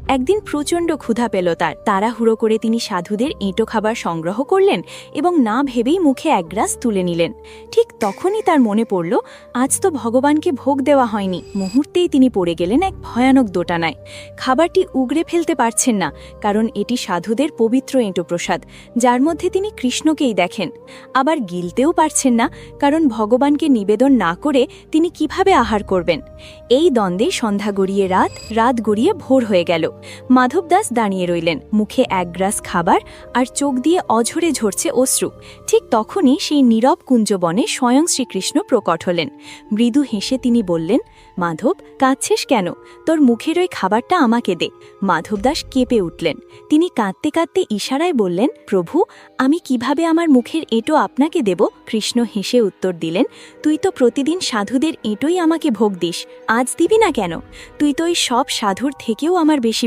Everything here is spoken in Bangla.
একদিন প্রচণ্ড ক্ষুধা পেল তার। তাড়াহুড়ো করে তিনি সাধুদের এঁটো খাবার সংগ্রহ করলেন এবং না ভেবেই মুখে এক গ্রাস তুলে নিলেন। ঠিক তখনই তার মনে পড়ল, আজ তো ভগবানকে ভোগ দেওয়া হয়নি। মুহূর্তেই তিনি পড়ে গেলেন এক ভয়ানক দোটানায়। খাবারটি উগরে ফেলতে পারছেন না, কারণ এটি সাধুদের পবিত্র এঁটো প্রসাদ, যার মধ্যে তিনি কৃষ্ণকেই দেখেন। আবার গিলতেও পারছেন না, কারণ ভগবানকে নিবেদন না করে তিনি কিভাবে আহার করবেন। এই দ্বন্দ্বে সন্ধ্যা গড়িয়ে রাত, রাত গড়িয়ে ভোর হয়ে গেল। মাধব দাস দাঁড়িয়ে রইলেন, মুখে এক গ্রাস খাবার আর চোখ দিয়ে অঝরে ঝরছে অশ্রু। ঠিক তখনই সেই নীরব কুঞ্জবনে স্বয়ং শ্রীকৃষ্ণ প্রকট হলেন। মৃদু হেসে তিনি বললেন, মাধব, কাঁদছিস কেন? তোর মুখের ওই খাবারটা আমাকে দে। মাধব দাস কেঁপে উঠলেন। তিনি কাঁদতে কাঁদতে ইশারায় বললেন, প্রভু, আমি কিভাবে আমার মুখের এঁটো আপনাকে দেব? কৃষ্ণ হেসে উত্তর দিলেন, তুই তো প্রতিদিন সাধুদের এঁটোই আমাকে ভোগ দিস, আজ দিবি না কেন? তুই তো ওই সব সাধুর থেকেও আমার বেশি